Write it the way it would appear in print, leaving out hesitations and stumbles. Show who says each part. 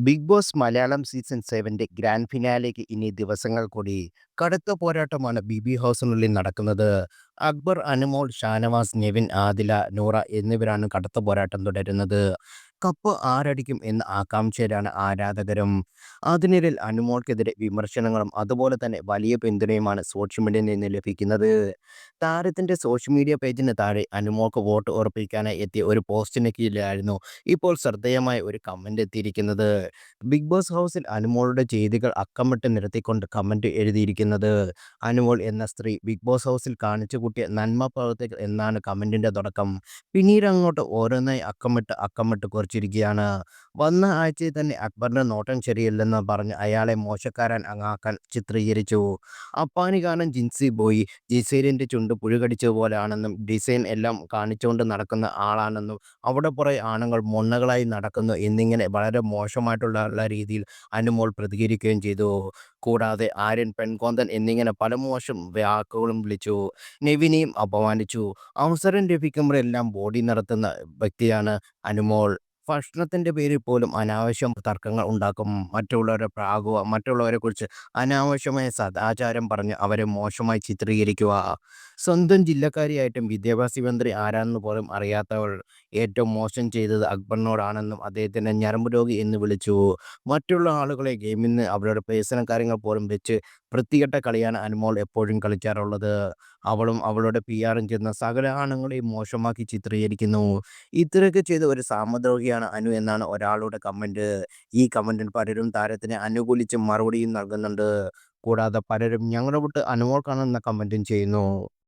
Speaker 1: Big Boss Malayalam season 7ന്റെ grand ഫിനാലേക്ക് ഇനി ദിവസങ്ങൾ കൂടി. കടുത്ത പോരാട്ടമാണ് ബിബി ഹൗസിനുള്ളിൽ നടക്കുന്നത്. അക്ബർ, അനുമോൾ, ഷാനവാസ്, നെവിൻ, ആദില, നൂറ എന്നിവരാണ് കടുത്ത പോരാട്ടം തുടരുന്നത്. കപ്പ് ആരടിക്കും എന്ന ആകാംക്ഷയിലാണ് ആരാധകരും. അതിനിടയിൽ അനുമോൾക്കെതിരെ വിമർശനങ്ങളും അതുപോലെ തന്നെ വലിയ പിന്തുണയുമാണ് സോഷ്യൽ മീഡിയയിൽ നിന്ന് ലഭിക്കുന്നത്. താരത്തിന്റെ സോഷ്യൽ മീഡിയ പേജിന് താഴെ അനുമോൾക്ക് വോട്ട് ഉറപ്പിക്കാനായി എത്തിയ ഒരു പോസ്റ്റിന് കീഴിലായിരുന്നു ഇപ്പോൾ ശ്രദ്ധേയമായ ഒരു കമന്റ് എത്തിയിരിക്കുന്നത്. ബിഗ് ബോസ് ഹൗസിൽ അനുമോളുടെ ചെയ്തികൾ അക്കമിട്ട് നിരത്തിക്കൊണ്ട് കമന്റ് എഴുതിയിരിക്കുന്നത്. അനുമോൾ എന്ന സ്ത്രീ ബിഗ് ബോസ് ഹൗസിൽ കാണിച്ചു കൂട്ടിയ നന്മ പ്രവർത്തികൾ എന്നാണ് കമന്റിന്റെ തുടക്കം. പിന്നീട് അങ്ങോട്ട് ഓരോന്നായി അക്കമിട്ട് അക്കമിട്ട് കുറിച്ചിരിക്കുകയാണ്. വന്ന ആഴ്ചയിൽ തന്നെ അക്ബറിന്റെ നോട്ടം ശരിയല്ലെന്ന് പറഞ്ഞ് അയാളെ മോശക്കാരൻ അങ്ങാക്കാൻ ചിത്രീകരിച്ചു. അപ്പാനി കാരണം ജിൻസി പോയി, ജിസേലിന്റെ ചുണ്ട് പുഴുകടിച്ചതുപോലെയാണെന്നും ഡിസൈൻ എല്ലാം കാണിച്ചുകൊണ്ട് നടക്കുന്ന ആളാണെന്നും അവിടെ കുറേ ആണുങ്ങൾ മൊണ്ണകളായി നടക്കുന്നു എന്നിങ്ങനെ വളരെ മോശമായിട്ടുള്ള രീതിയിൽ അനുമോൾ പ്രതികരിക്കുകയും ചെയ്തു. കൂടാതെ ആര്യൻ, പെൺകോന്തൻ എന്നിങ്ങനെ പല മോശം വാക്കുകളും വിളിച്ചു. നെവിനെയും അപമാനിച്ചു. അവസരം ലഭിക്കുമ്പോഴെല്ലാം ബോഡി നടത്തുന്ന വ്യക്തിയാണ് അനുമോൾ. ഭക്ഷണത്തിന്റെ പേരിൽ പോലും അനാവശ്യം തർക്കങ്ങൾ ഉണ്ടാക്കും. മറ്റുള്ളവരെ പ്രാകുക, മറ്റുള്ളവരെക്കുറിച്ച് അനാവശ്യമായ സദാചാരം പറഞ്ഞ് അവരെ മോശമായി ചിത്രീകരിക്കുക. സ്വന്തം ജില്ലക്കാരിയായിട്ടും വിദ്യാഭ്യാസ മന്ത്രി ആരാണെന്ന് പോലും അറിയാത്തവൾ ഏറ്റവും മോശം ചെയ്തത് അക്ബറിനോടാണെന്നും അദ്ദേഹത്തിനെ ഞരമ്പ് രോഗി എന്ന് വിളിച്ചു. മറ്റുള്ള ആളുകളെ ഗെയിമിൽ നിന്ന് അവരുടെ പേഴ്സണൽ കാര്യങ്ങൾ പോലും വെച്ച് വൃത്തികെട്ട കളിയാണ് അനുമോൾ എപ്പോഴും കളിക്കാറുള്ളത്. അവളും അവളുടെ പിആറും ചെന്ന സകല ആണുങ്ങളെയും മോശമാക്കി ചിത്രീകരിക്കുന്നു. ഇത്രയൊക്കെ ചെയ്ത ഒരു സാമദ്രോഹിയാണ് അനു എന്നാണ് ഒരാളുടെ കമന്റ്. ഈ കമന്റിൽ പലരും താരത്തിനെ അനുകൂലിച്ച് മറുപടിയും നൽകുന്നുണ്ട്. കൂടാതെ പലരും ഞങ്ങളുടെ വിട്ട് അനുമോൾക്കാണെന്ന കമന്റും ചെയ്യുന്നു.